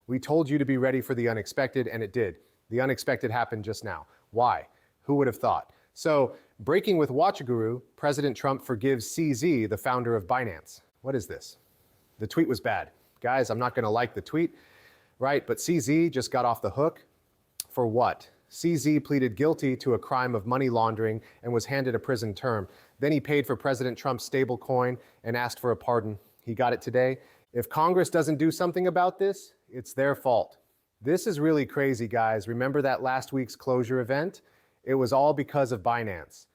We told you to be ready for the unexpected, and it did. The unexpected happened just now. Why? Who would have thought? So, breaking with Watch Guru, President Trump forgives CZ, the founder of Binance. What is this? The tweet was bad. Guys, I'm not going to like the tweet, right? But CZ just got off the hook. For what? CZ pleaded guilty to a crime of money laundering and was handed a prison term. Then he paid for President Trump's stablecoin and asked for a pardon. He got it today. If Congress doesn't do something about this, it's their fault. This is really crazy, guys. Remember that last week's closure event? It was all because of Binance.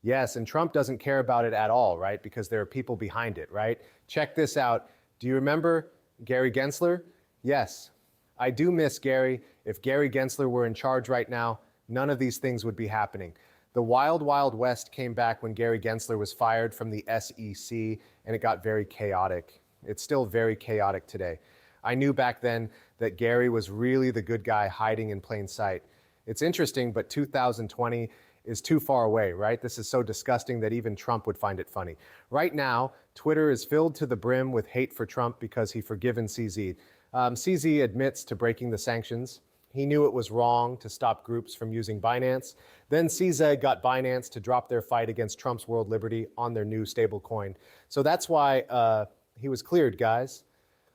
Yes, and Trump doesn't care about it at all, right? Because there are people behind it, right? Check this out. Do you remember Gary Gensler? Yes. I do miss Gary. If Gary Gensler were in charge right now, none of these things would be happening. The wild, wild west came back when Gary Gensler was fired from the SEC, and it got very chaotic. It's still very chaotic today. I knew back then that Gary was really the good guy hiding in plain sight. It's interesting, but 2020 is too far away, right? This is so disgusting that even Trump would find it funny. Right now, Twitter is filled to the brim with hate for Trump because he forgiven CZ. CZ admits to breaking the sanctions. He knew it was wrong to stop groups from using Binance. Then CZ got Binance to drop their fight against Trump's world liberty on their new stablecoin. So that's why he was cleared, guys.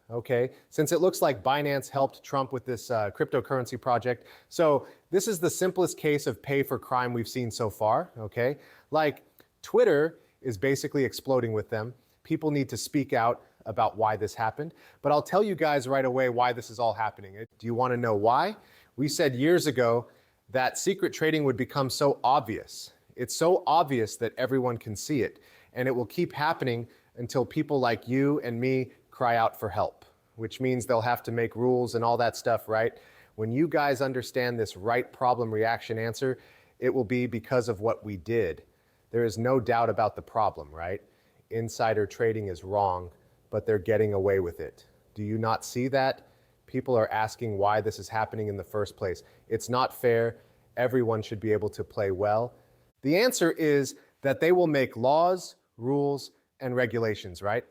Okay, since it looks like Binance helped Trump with this cryptocurrency project. So this is the simplest case of pay for crime we've seen so far, okay? Like, Twitter is basically exploding with them. People need to speak out about why this happened. But I'll tell you guys right away why this is all happening. Do you want to know why? We said years ago that secret trading would become so obvious. It's so obvious that everyone can see it. And it will keep happening until people like you and me cry out for help, which means they'll have to make rules and all that stuff, right? When you guys understand this right problem reaction answer, it will be because of what we did. There is no doubt about the problem, right? Insider trading is wrong, but they're getting away with it. Do you not see that? People are asking why this is happening in the first place. It's not fair. Everyone should be able to play well. The answer is that they will make laws, rules, and regulations, right?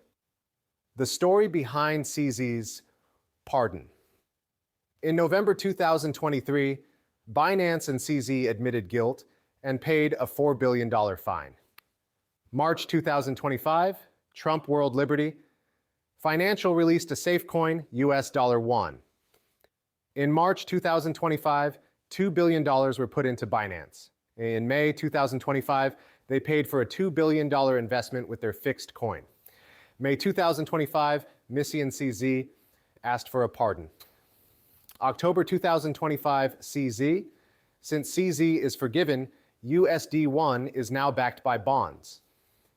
The story behind CZ's pardon. In November 2023, Binance and CZ admitted guilt and paid a $4 billion fine. March 2025, Trump World Liberty. Financial released a safe coin, $1. In March 2025, $2 billion were put into Binance. In May 2025, they paid for a $2 billion investment with their fixed coin. May 2025, Missy and CZ asked for a pardon. October 2025, CZ. Since CZ is forgiven, USD1 is now backed by bonds.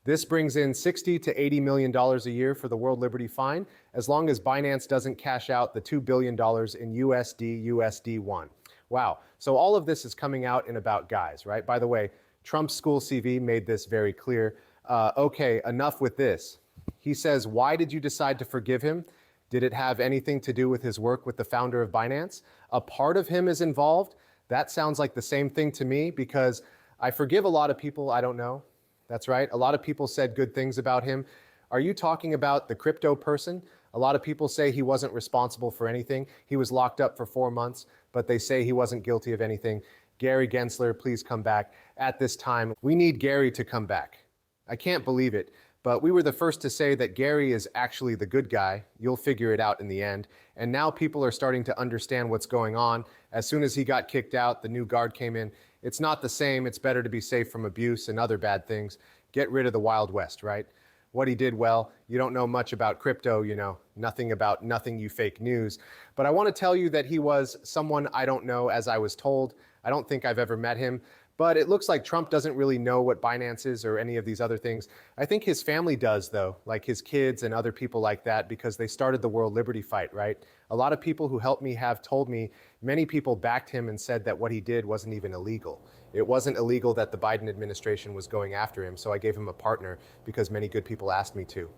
This brings in $60 to $80 million a year for the World Liberty fine, as long as Binance doesn't cash out the $2 billion in USD1. Wow. So all of this is coming out in about guys, right? By the way, Trump's school CV made this very clear. Okay, enough with this. He says, why did you decide to forgive him? Did it have anything to do with his work with the founder of Binance? A part of him is involved? That sounds like the same thing to me, because I forgive a lot of people I don't know. That's right. A lot of people said good things about him. Are you talking about the crypto person? A lot of people say he wasn't responsible for anything. He was locked up for 4 months, but they say he wasn't guilty of anything. Gary Gensler, please come back. At this time, we need Gary to come back. I can't believe it. But we were the first to say that Gary is actually the good guy. You'll figure it out in the end. And now people are starting to understand what's going on. As soon as he got kicked out, the new guard came in. It's not the same. It's better to be safe from abuse and other bad things. Get rid of the Wild West, right? What he did well, you don't know much about crypto, you know, nothing about nothing, you fake news. But I want to tell you that he was someone I don't know, as I was told. I don't think I've ever met him. But it looks like Trump doesn't really know what Binance is or any of these other things. I think his family does, though, like his kids and other people like that, because they started the World Liberty fight, right? A lot of people who helped me have told me many people backed him and said that what he did wasn't even illegal. It wasn't illegal that the Biden administration was going after him, so I gave him a partner because many good people asked me to.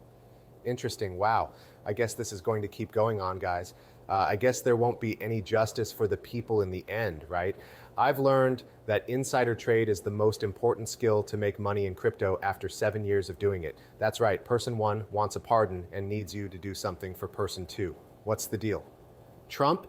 Interesting. Wow. I guess this is going to keep going on, guys. I guess there won't be any justice for the people in the end, right? I've learned that insider trade is the most important skill to make money in crypto after 7 years of doing it. That's right, person one wants a pardon and needs you to do something for person two. What's the deal? Trump,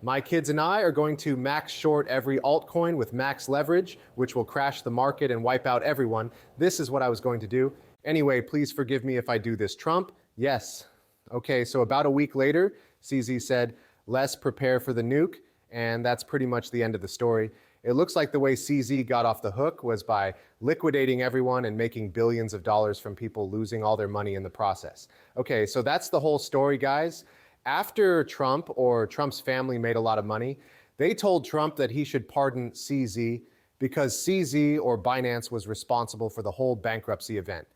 my kids and I are going to max short every altcoin with max leverage, which will crash the market and wipe out everyone. This is what I was going to do. Anyway, please forgive me if I do this. Trump, yes. Okay, so about a week later, CZ said, let's prepare for the nuke, and that's pretty much the end of the story. It looks like the way CZ got off the hook was by liquidating everyone and making billions of dollars from people losing all their money in the process. Okay, so that's the whole story, guys. After Trump or Trump's family made a lot of money, they told Trump that he should pardon CZ because CZ or Binance was responsible for the whole bankruptcy event.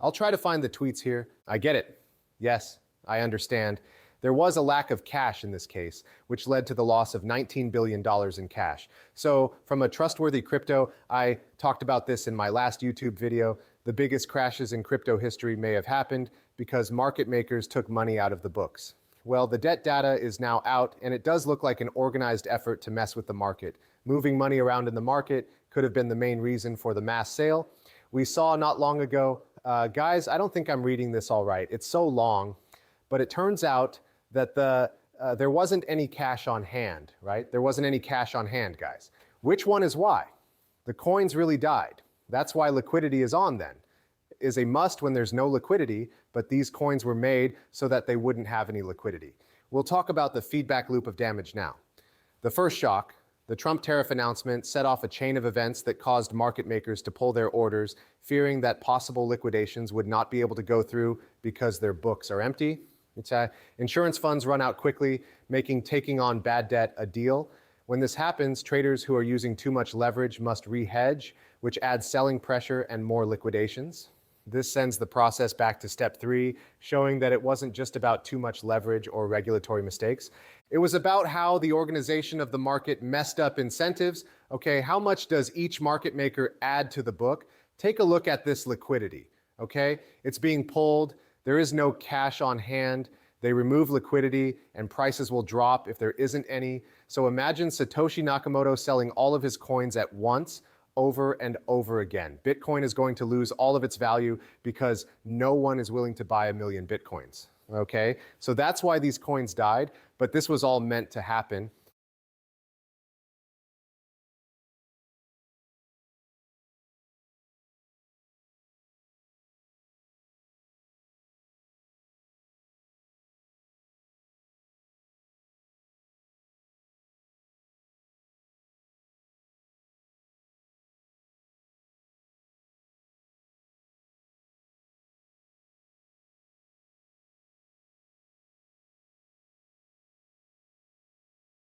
I'll try to find the tweets here. I get it. Yes, I understand. There was a lack of cash in this case, which led to the loss of $19 billion in cash. So from a trustworthy crypto, I talked about this in my last YouTube video. The biggest crashes in crypto history may have happened because market makers took money out of the books. Well, the debt data is now out, and it does look like an organized effort to mess with the market. Moving money around in the market could have been the main reason for the mass sale. We saw not long ago, guys, I don't think I'm reading this all right. It's so long, but it turns out that there wasn't any cash on hand, right? There wasn't any cash on hand, guys. Which one is why? The coins really died. That's why liquidity is on then. Is a must when there's no liquidity, but these coins were made so that they wouldn't have any liquidity. We'll talk about the feedback loop of damage now. The first shock, the Trump tariff announcement set off a chain of events that caused market makers to pull their orders, fearing that possible liquidations would not be able to go through because their books are empty. Insurance funds run out quickly, making taking on bad debt a deal. When this happens, traders who are using too much leverage must re-hedge, which adds selling pressure and more liquidations. This sends the process back to step 3, showing that it wasn't just about too much leverage or regulatory mistakes. It was about how the organization of the market messed up incentives. Okay, how much does each market maker add to the book? Take a look at this liquidity, okay? It's being pulled. There is no cash on hand. They remove liquidity and prices will drop if there isn't any. So imagine Satoshi Nakamoto selling all of his coins at once, over and over again. Bitcoin is going to lose all of its value because no one is willing to buy 1 million Bitcoins, okay? So that's why these coins died, but this was all meant to happen.